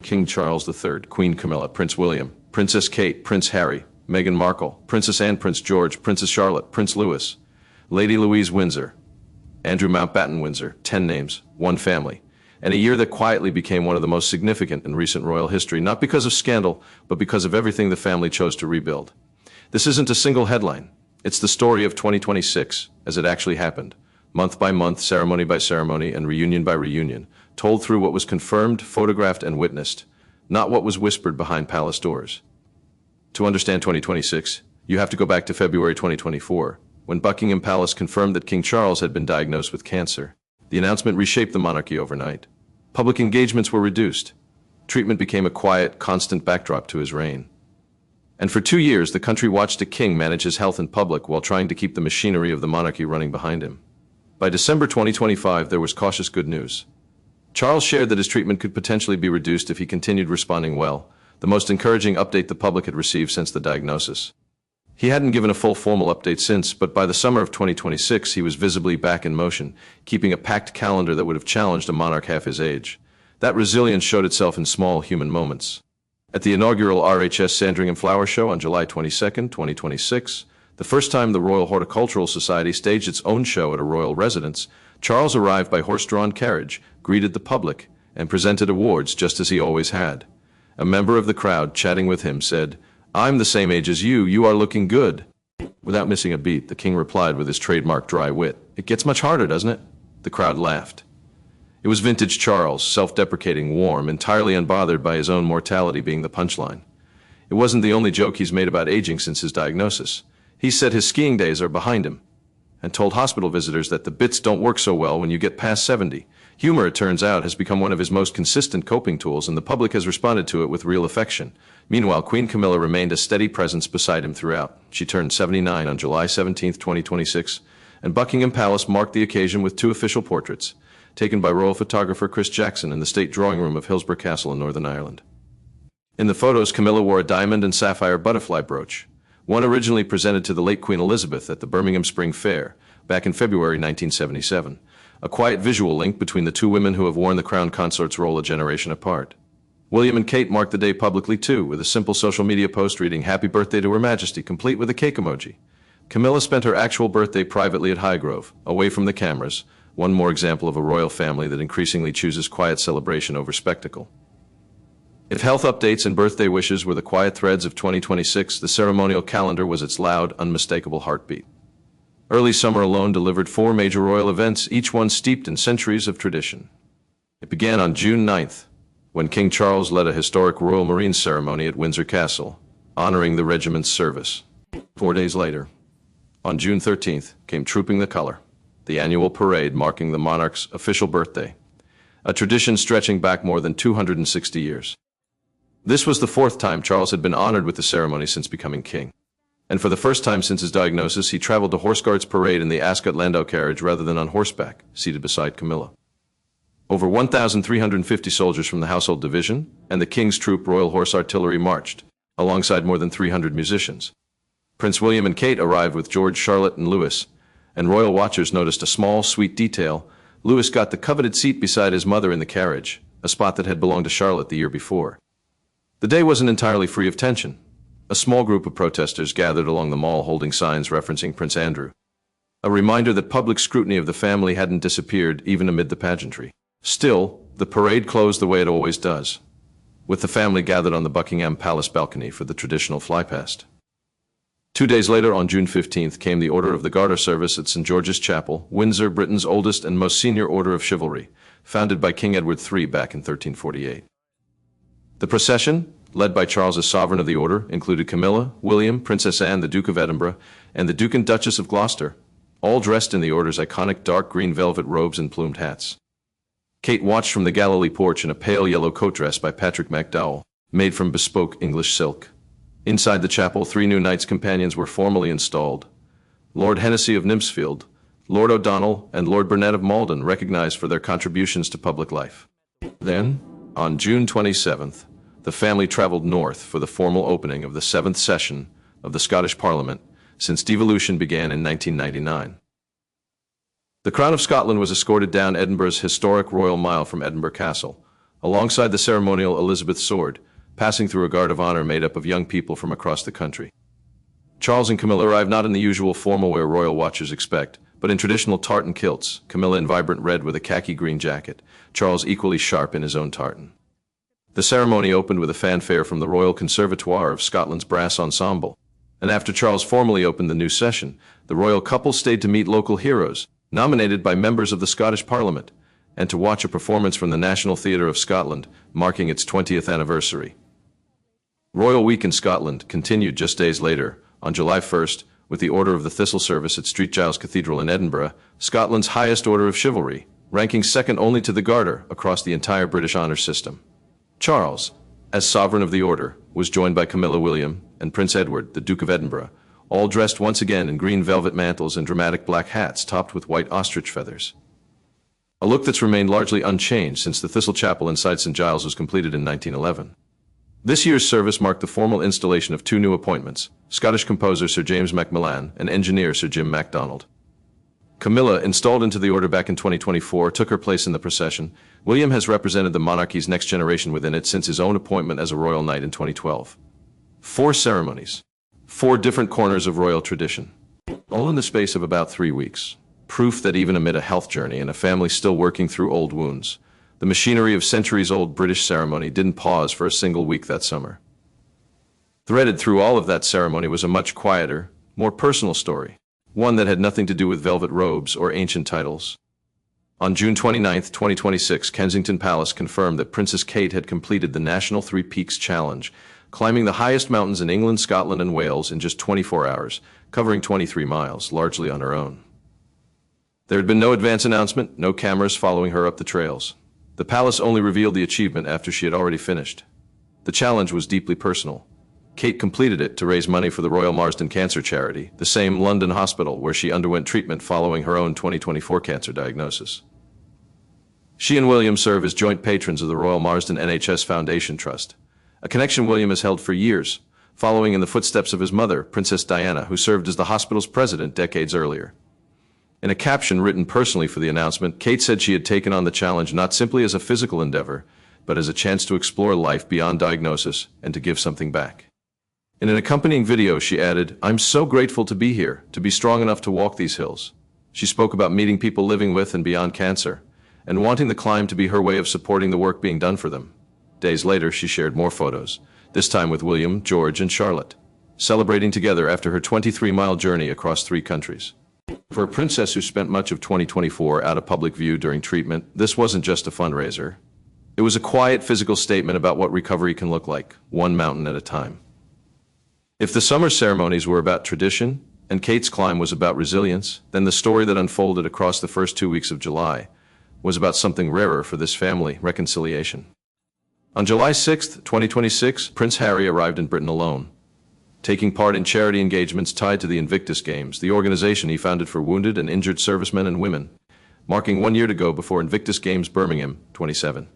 King Charles III, Queen Camilla, Prince William, Princess Kate, Prince Harry, Meghan Markle, Princess Anne, Prince George, Princess Charlotte, Prince Louis, Lady Louise Windsor, Andrew Mountbatten Windsor, 10 names, one family, and a year that quietly became one of the most significant in recent royal history, not because of scandal, but because of everything the family chose to rebuild. This isn't a single headline. It's the story of 2026, as it actually happened, month by month, ceremony by ceremony, and reunion by reunion, told through what was confirmed, photographed, and witnessed, not what was whispered behind palace doors. To understand 2026, you have to go back to February 2024, when Buckingham Palace confirmed that King Charles had been diagnosed with cancer. The announcement reshaped the monarchy overnight. Public engagements were reduced. Treatment became a quiet, constant backdrop to his reign. And for 2 years, the country watched a king manage his health in public while trying to keep the machinery of the monarchy running behind him. By December 2025, there was cautious good news. Charles shared that his treatment could potentially be reduced if he continued responding well, the most encouraging update the public had received since the diagnosis. He hadn't given a full formal update since, but by the summer of 2026, he was visibly back in motion, keeping a packed calendar that would have challenged a monarch half his age. That resilience showed itself in small human moments. At the inaugural RHS Sandringham Flower Show on July 22, 2026, the first time the Royal Horticultural Society staged its own show at a royal residence, Charles arrived by horse-drawn carriage, greeted the public, and presented awards just as he always had. A member of the crowd, chatting with him, said, "I'm the same age as you, you are looking good." Without missing a beat, the king replied with his trademark dry wit, "It gets much harder, doesn't it?" The crowd laughed. It was vintage Charles, self-deprecating, warm, entirely unbothered by his own mortality being the punchline. It wasn't the only joke he's made about aging since his diagnosis. He said his skiing days are behind him, and told hospital visitors that the bits don't work so well when you get past 70. Humor, it turns out, has become one of his most consistent coping tools, and the public has responded to it with real affection. Meanwhile, Queen Camilla remained a steady presence beside him throughout. She turned 79 on July 17, 2026, and Buckingham Palace marked the occasion with 2 official portraits, taken by royal photographer Chris Jackson in the state drawing room of Hillsborough Castle in Northern Ireland. In the photos, Camilla wore a diamond and sapphire butterfly brooch, one originally presented to the late Queen Elizabeth at the Birmingham Spring Fair back in February 1977, a quiet visual link between the 2 women who have worn the crown consort's role a generation apart. William and Kate marked the day publicly too, with a simple social media post reading "Happy Birthday to Her Majesty," complete with a cake emoji. Camilla spent her actual birthday privately at Highgrove, away from the cameras, one more example of a royal family that increasingly chooses quiet celebration over spectacle. If health updates and birthday wishes were the quiet threads of 2026, the ceremonial calendar was its loud, unmistakable heartbeat. Early summer alone delivered 4 major royal events, each one steeped in centuries of tradition. It began on June 9th, when King Charles led a historic Royal Marine ceremony at Windsor Castle, honoring the regiment's service. 4 days later, on June 13th, came Trooping the Color, the annual parade marking the monarch's official birthday, a tradition stretching back more than 260 years. This was the 4th time Charles had been honored with the ceremony since becoming king. And for the first time since his diagnosis, he traveled to Horse Guards Parade in the Ascot Landau carriage rather than on horseback, seated beside Camilla. Over 1,350 soldiers from the Household Division and the King's Troop Royal Horse Artillery marched, alongside more than 300 musicians. Prince William and Kate arrived with George, Charlotte, and Louis, and royal watchers noticed a small, sweet detail. Louis got the coveted seat beside his mother in the carriage, a spot that had belonged to Charlotte the year before. The day wasn't entirely free of tension. A small group of protesters gathered along the mall holding signs referencing Prince Andrew, a reminder that public scrutiny of the family hadn't disappeared even amid the pageantry. Still, the parade closed the way it always does, with the family gathered on the Buckingham Palace balcony for the traditional flypast. 2 days later, on June 15th, came the Order of the Garter service at St. George's Chapel, Windsor, Britain's oldest and most senior order of chivalry, founded by King Edward III back in 1348. The procession, led by Charles as sovereign of the order, included Camilla, William, Princess Anne, the Duke of Edinburgh, and the Duke and Duchess of Gloucester, all dressed in the order's iconic dark green velvet robes and plumed hats. Kate watched from the Galilee porch in a pale yellow coat dress by Patrick McDowell, made from bespoke English silk. Inside the chapel, 3 new knights companions were formally installed. Lord Hennessy of Nymphsfield, Lord O'Donnell, and Lord Burnet of Malden, recognized for their contributions to public life. Then, on June 27th, the family traveled north for the formal opening of the 7th session of the Scottish Parliament since devolution began in 1999. The Crown of Scotland was escorted down Edinburgh's historic Royal Mile from Edinburgh Castle, alongside the ceremonial Elizabeth sword, passing through a guard of honor made up of young people from across the country. Charles and Camilla arrived not in the usual formal wear royal watchers expect, but in traditional tartan kilts, Camilla in vibrant red with a khaki-green jacket, Charles equally sharp in his own tartan. The ceremony opened with a fanfare from the Royal Conservatoire of Scotland's brass ensemble, and after Charles formally opened the new session, the royal couple stayed to meet local heroes, nominated by members of the Scottish Parliament, and to watch a performance from the National Theatre of Scotland, marking its 20th anniversary. Royal Week in Scotland continued just days later, on July 1st, with the Order of the Thistle service at St Giles Cathedral in Edinburgh, Scotland's highest order of chivalry, ranking second only to the Garter across the entire British honours system. Charles, as sovereign of the order, was joined by Camilla, William, and Prince Edward, the Duke of Edinburgh, all dressed once again in green velvet mantles and dramatic black hats topped with white ostrich feathers. A look that's remained largely unchanged since the Thistle Chapel inside St Giles was completed in 1911. This year's service marked the formal installation of two new appointments, Scottish composer Sir James Macmillan and engineer Sir Jim MacDonald. Camilla, installed into the order back in 2024, took her place in the procession. William has represented the monarchy's next generation within it since his own appointment as a royal knight in 2012. 4 ceremonies, 4 different corners of royal tradition, all in the space of about 3 weeks. Proof that even amid a health journey and a family still working through old wounds, the machinery of centuries-old British ceremony didn't pause for a single week that summer. Threaded through all of that ceremony was a much quieter, more personal story, one that had nothing to do with velvet robes or ancient titles. On June 29, 2026, Kensington Palace confirmed that Princess Kate had completed the National Three Peaks Challenge, climbing the highest mountains in England, Scotland, and Wales in just 24 hours, covering 23 miles, largely on her own. There had been no advance announcement, no cameras following her up the trails. The palace only revealed the achievement after she had already finished. The challenge was deeply personal. Kate completed it to raise money for the Royal Marsden Cancer Charity, the same London hospital where she underwent treatment following her own 2024 cancer diagnosis. She and William serve as joint patrons of the Royal Marsden NHS Foundation Trust, a connection William has held for years, following in the footsteps of his mother, Princess Diana, who served as the hospital's president decades earlier. In a caption written personally for the announcement, Kate said she had taken on the challenge not simply as a physical endeavor, but as a chance to explore life beyond diagnosis and to give something back. In an accompanying video, she added, "I'm so grateful to be here, to be strong enough to walk these hills." She spoke about meeting people living with and beyond cancer, and wanting the climb to be her way of supporting the work being done for them. Days later, she shared more photos, this time with William, George, and Charlotte, celebrating together after her 23-mile journey across 3 countries. For a princess who spent much of 2024 out of public view during treatment, this wasn't just a fundraiser. It was a quiet physical statement about what recovery can look like, one mountain at a time. If the summer ceremonies were about tradition, and Kate's climb was about resilience, then the story that unfolded across the first 2 weeks of July was about something rarer for this family, reconciliation. On July 6, 2026, Prince Harry arrived in Britain alone, taking part in charity engagements tied to the Invictus Games, the organization he founded for wounded and injured servicemen and women, marking 1 year to go before Invictus Games Birmingham, 27.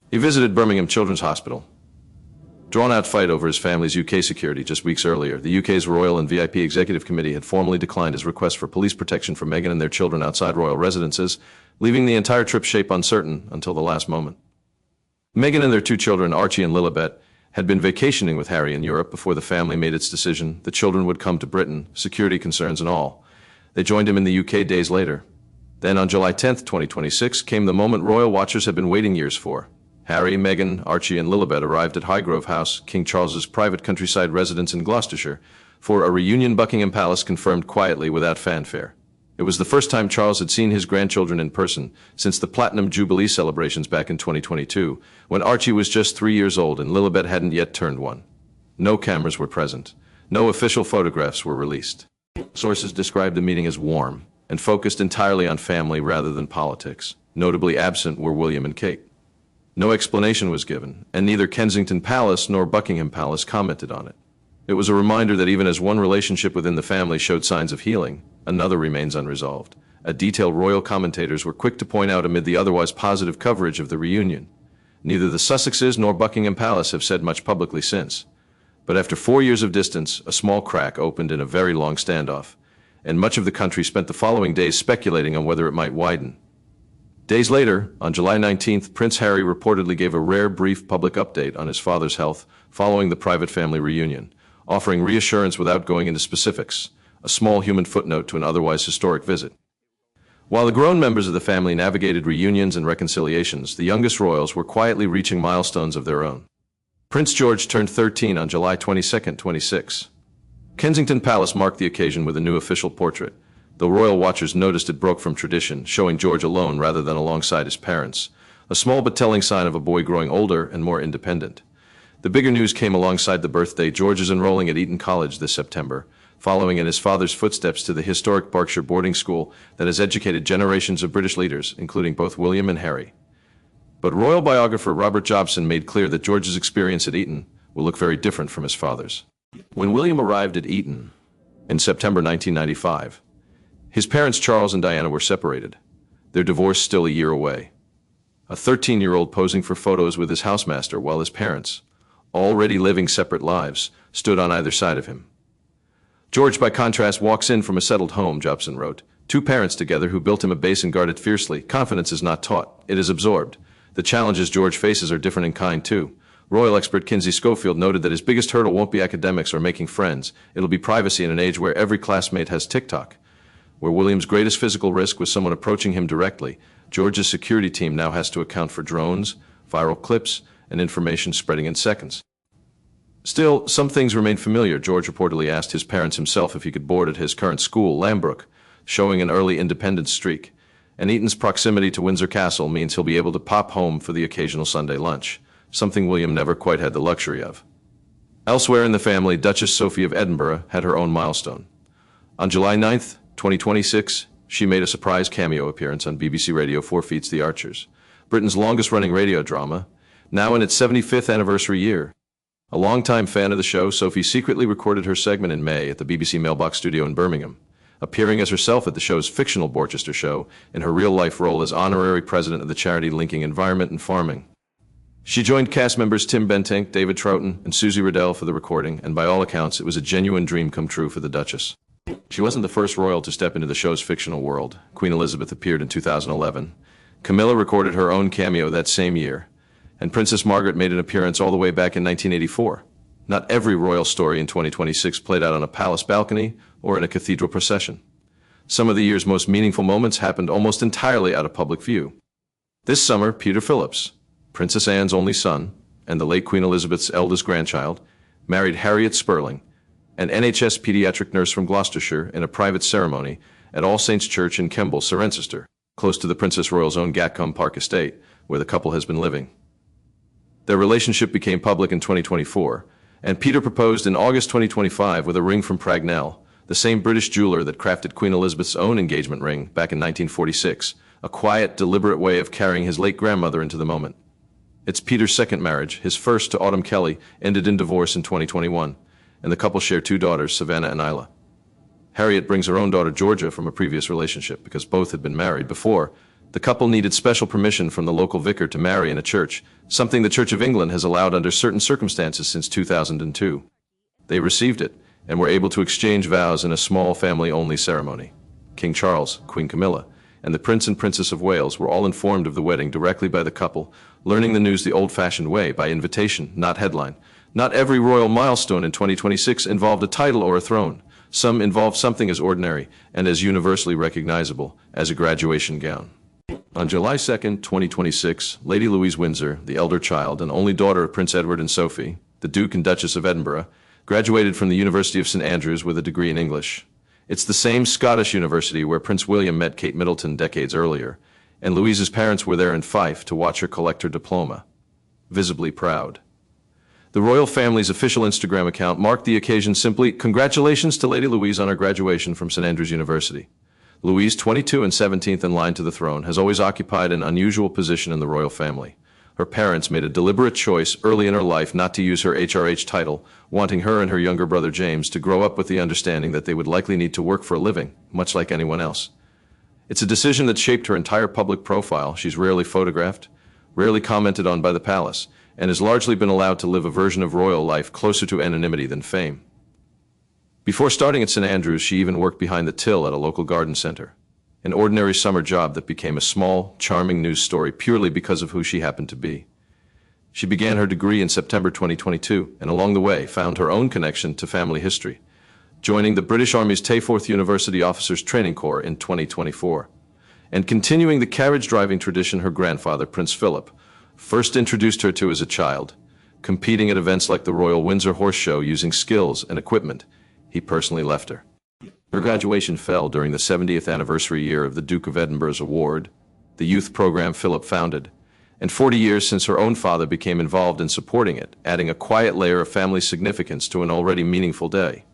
He visited Birmingham Children's Hospital. Drawn-out fight over his family's UK security just weeks earlier, the UK's Royal and VIP Executive Committee had formally declined his request for police protection for Meghan and their children outside royal residences, leaving the entire trip shape uncertain until the last moment. Meghan and their 2 children, Archie and Lilibet, had been vacationing with Harry in Europe before the family made its decision. The children would come to Britain, security concerns and all. They joined him in the UK days later. Then on July 10, 2026, came the moment royal watchers had been waiting years for. Harry, Meghan, Archie, and Lilibet arrived at Highgrove House, King Charles's private countryside residence in Gloucestershire, for a reunion Buckingham Palace confirmed quietly without fanfare. It was the first time Charles had seen his grandchildren in person since the Platinum Jubilee celebrations back in 2022, when Archie was just 3 years old and Lilibet hadn't yet turned 1. No cameras were present. No official photographs were released. Sources described the meeting as warm and focused entirely on family rather than politics. Notably absent were William and Kate. No explanation was given, and neither Kensington Palace nor Buckingham Palace commented on it. It was a reminder that even as one relationship within the family showed signs of healing, another remains unresolved. A detail royal commentators were quick to point out amid the otherwise positive coverage of the reunion. Neither the Sussexes nor Buckingham Palace have said much publicly since. But after 4 years of distance, a small crack opened in a very long standoff, and much of the country spent the following days speculating on whether it might widen. Days later, on July 19th, Prince Harry reportedly gave a rare brief public update on his father's health following the private family reunion, offering reassurance without going into specifics, a small human footnote to an otherwise historic visit. While the grown members of the family navigated reunions and reconciliations, the youngest royals were quietly reaching milestones of their own. Prince George turned 13 on July 22, 26. Kensington Palace marked the occasion with a new official portrait, though royal watchers noticed it broke from tradition, showing George alone rather than alongside his parents, a small but telling sign of a boy growing older and more independent. The bigger news came alongside the birthday. George is enrolling at Eton College this September, following in his father's footsteps to the historic Berkshire boarding school that has educated generations of British leaders, including both William and Harry. But royal biographer Robert Jobson made clear that George's experience at Eton will look very different from his father's. When William arrived at Eton in September 1995, his parents Charles and Diana were separated, their divorce still a year away. A 13-year-old posing for photos with his housemaster while his parents, already living separate lives, stood on either side of him. George, by contrast, walks in from a settled home, Jobson wrote. Two parents together who built him a base and guard it fiercely. Confidence is not taught, it is absorbed. The challenges George faces are different in kind, too. Royal expert Kinsey Schofield noted that his biggest hurdle won't be academics or making friends. It'll be privacy in an age where every classmate has TikTok. Where William's greatest physical risk was someone approaching him directly, George's security team now has to account for drones, viral clips, and information spreading in seconds. Still, some things remain familiar. George reportedly asked his parents himself if he could board at his current school, Lambrook, showing an early independence streak. And Eton's proximity to Windsor Castle means he'll be able to pop home for the occasional Sunday lunch, something William never quite had the luxury of. Elsewhere in the family, Duchess Sophie of Edinburgh had her own milestone. On July 9th, 2026, she made a surprise cameo appearance on BBC Radio 4 Feats the Archers, Britain's longest-running radio drama, now in its 75th anniversary year. A longtime fan of the show, Sophie secretly recorded her segment in May at the BBC Mailbox studio in Birmingham, appearing as herself at the show's fictional Borchester show in her real-life role as honorary president of the charity linking environment and farming. She joined cast members Tim Bentinck, David Troughton, and Susie Riddell for the recording, and by all accounts, it was a genuine dream come true for the Duchess. She wasn't the first royal to step into the show's fictional world. Queen Elizabeth appeared in 2011. Camilla recorded her own cameo that same year, and Princess Margaret made an appearance all the way back in 1984. Not every royal story in 2026 played out on a palace balcony or in a cathedral procession. Some of the year's most meaningful moments happened almost entirely out of public view. This summer, Peter Phillips, Princess Anne's only son and the late Queen Elizabeth's eldest grandchild, married Harriet Sperling, an NHS pediatric nurse from Gloucestershire, in a private ceremony at All Saints Church in Kemble, Cirencester, close to the Princess Royal's own Gatcombe Park estate, where the couple has been living. Their relationship became public in 2024, and Peter proposed in August 2025 with a ring from Pragnell, the same British jeweler that crafted Queen Elizabeth's own engagement ring back in 1946, a quiet, deliberate way of carrying his late grandmother into the moment. It's Peter's second marriage. His first, to Autumn Kelly, ended in divorce in 2021, and the couple share two daughters, Savannah and Isla. Harriet brings her own daughter, Georgia, from a previous relationship because both had been married before. The couple needed special permission from the local vicar to marry in a church, something the Church of England has allowed under certain circumstances since 2002. They received it and were able to exchange vows in a small family-only ceremony. King Charles, Queen Camilla, and the Prince and Princess of Wales were all informed of the wedding directly by the couple, learning the news the old-fashioned way, by invitation, not headline. Not every royal milestone in 2026 involved a title or a throne. Some involved something as ordinary and as universally recognizable as a graduation gown. On July 2, 2026, Lady Louise Windsor, the elder child and only daughter of Prince Edward and Sophie, the Duke and Duchess of Edinburgh, graduated from the University of St Andrews with a degree in English. It's the same Scottish university where Prince William met Kate Middleton decades earlier, and Louise's parents were there in Fife to watch her collect her diploma. Visibly proud. The royal family's official Instagram account marked the occasion simply, "Congratulations to Lady Louise on her graduation from St Andrews University." Louise, 22 and 17th in line to the throne, has always occupied an unusual position in the royal family. Her parents made a deliberate choice early in her life not to use her HRH title, wanting her and her younger brother James to grow up with the understanding that they would likely need to work for a living, much like anyone else. It's a decision that shaped her entire public profile. She's rarely photographed, rarely commented on by the palace, and has largely been allowed to live a version of royal life closer to anonymity than fame. Before starting at St Andrews, she even worked behind the till at a local garden center. an ordinary summer job that became a small, charming news story purely because of who she happened to be. She began her degree in September 2022, and along the way found her own connection to family history, joining the British Army's Tayforth University Officers Training Corps in 2024, and continuing the carriage-driving tradition her grandfather, Prince Philip, first introduced her to as a child, competing at events like the Royal Windsor Horse Show using skills and equipment he personally left her. Her graduation fell during the 70th anniversary year of the Duke of Edinburgh's award, the youth program Philip founded, and 40 years since her own father became involved in supporting it, adding a quiet layer of family significance to an already meaningful day.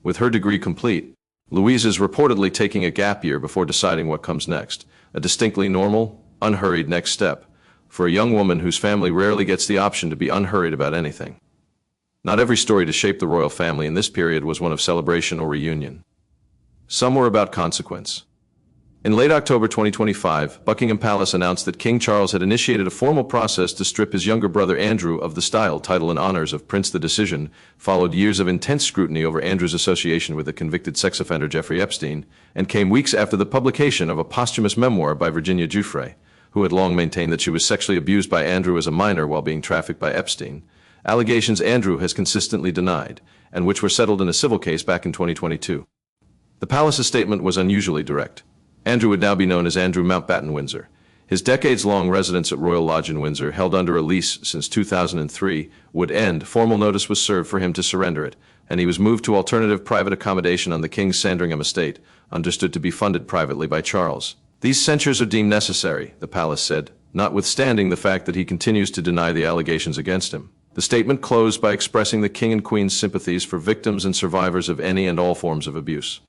With her degree complete, Louise is reportedly taking a gap year before deciding what comes next, a distinctly normal, unhurried next step for a young woman whose family rarely gets the option to be unhurried about anything. Not every story to shape the royal family in this period was one of celebration or reunion. Some were about consequence. In late October 2025, Buckingham Palace announced that King Charles had initiated a formal process to strip his younger brother Andrew of the style, title, and honors of Prince. The decision followed years of intense scrutiny over Andrew's association with the convicted sex offender Jeffrey Epstein, and came weeks after the publication of a posthumous memoir by Virginia Giuffre, who had long maintained that she was sexually abused by Andrew as a minor while being trafficked by Epstein, allegations Andrew has consistently denied, and which were settled in a civil case back in 2022. The palace's statement was unusually direct. Andrew would now be known as Andrew Mountbatten Windsor. His decades-long residence at Royal Lodge in Windsor, held under a lease since 2003, would end. Formal notice was served for him to surrender it, and he was moved to alternative private accommodation on the King's Sandringham estate, understood to be funded privately by Charles. These censures are deemed necessary, the palace said, notwithstanding the fact that he continues to deny the allegations against him. The statement closed by expressing the King and Queen's sympathies for victims and survivors of any and all forms of abuse.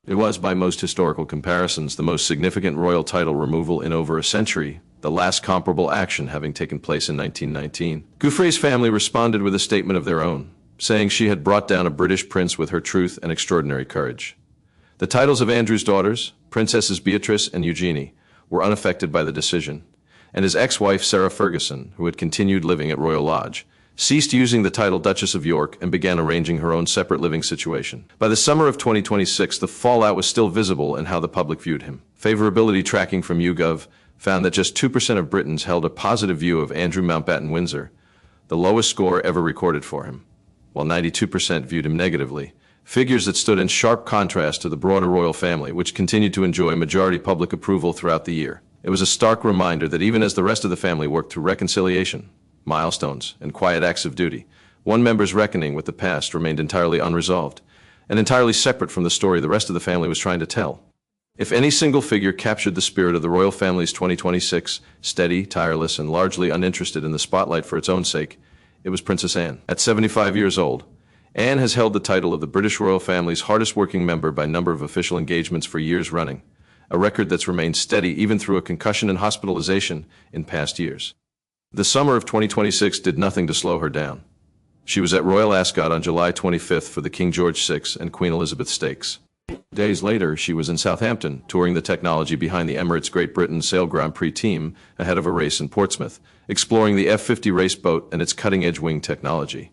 It was, by most historical comparisons, the most significant royal title removal in over a century, the last comparable action having taken place in 1919. Giuffre's family responded with a statement of their own, saying she had brought down a British prince with her truth and extraordinary courage. The titles of Andrew's daughters, Princesses Beatrice and Eugenie, were unaffected by the decision, and his ex-wife Sarah Ferguson, who had continued living at Royal Lodge, ceased using the title Duchess of York and began arranging her own separate living situation. By the summer of 2026, the fallout was still visible in how the public viewed him. Favorability tracking from YouGov found that just 2% of Britons held a positive view of Andrew Mountbatten Windsor, the lowest score ever recorded for him, while 92% viewed him negatively, figures that stood in sharp contrast to the broader royal family, which continued to enjoy majority public approval throughout the year. It was a stark reminder that even as the rest of the family worked through reconciliation, milestones, and quiet acts of duty, one member's reckoning with the past remained entirely unresolved, and entirely separate from the story the rest of the family was trying to tell. If any single figure captured the spirit of the royal family's 2026, steady, tireless, and largely uninterested in the spotlight for its own sake, it was Princess Anne. At 75 years old, Anne has held the title of the British royal family's hardest-working member by number of official engagements for years running, a record that's remained steady even through a concussion and hospitalization in past years. The summer of 2026 did nothing to slow her down. She was at Royal Ascot on July 25th for the King George VI and Queen Elizabeth Stakes. Days later, she was in Southampton, touring the technology behind the Emirates Great Britain Sail Grand Prix team ahead of a race in Portsmouth, exploring the F-50 race boat and its cutting-edge wing technology.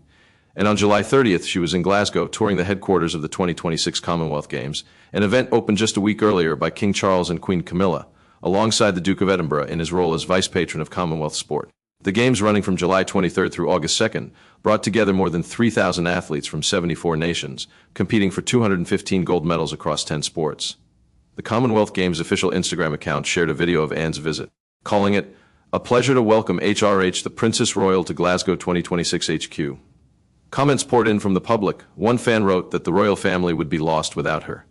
And on July 30th, she was in Glasgow, touring the headquarters of the 2026 Commonwealth Games, an event opened just a week earlier by King Charles and Queen Camilla, alongside the Duke of Edinburgh in his role as Vice Patron of Commonwealth Sport. The Games, running from July 23rd through August 2nd, brought together more than 3,000 athletes from 74 nations, competing for 215 gold medals across 10 sports. The Commonwealth Games official Instagram account shared a video of Anne's visit, calling it, "A pleasure to welcome HRH the Princess Royal to Glasgow 2026 HQ." Comments poured in from the public. One fan wrote that the royal family would be lost without her.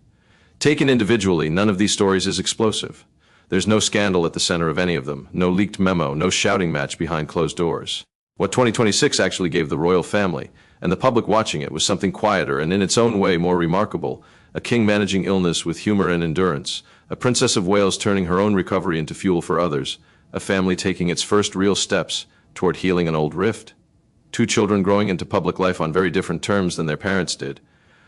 Taken individually, none of these stories is explosive. There's no scandal at the center of any of them, no leaked memo, no shouting match behind closed doors. What 2026 actually gave the royal family, and the public watching it, was something quieter and in its own way more remarkable, a king managing illness with humor and endurance, a Princess of Wales turning her own recovery into fuel for others, a family taking its first real steps toward healing an old rift, two children growing into public life on very different terms than their parents did,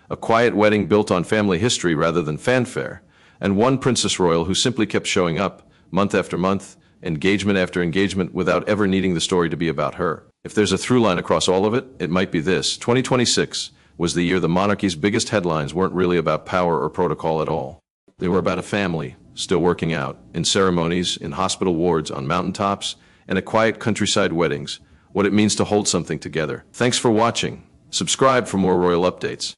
a quiet wedding built on family history rather than fanfare, and one Princess Royal who simply kept showing up, month after month, engagement after engagement, without ever needing the story to be about her. If there's a through line across all of it, it might be this: 2026 was the year the monarchy's biggest headlines weren't really about power or protocol at all. They were about a family, still working out, in ceremonies, in hospital wards, on mountaintops, and at quiet countryside weddings, what it means to hold something together. Thanks for watching. Subscribe for more royal updates.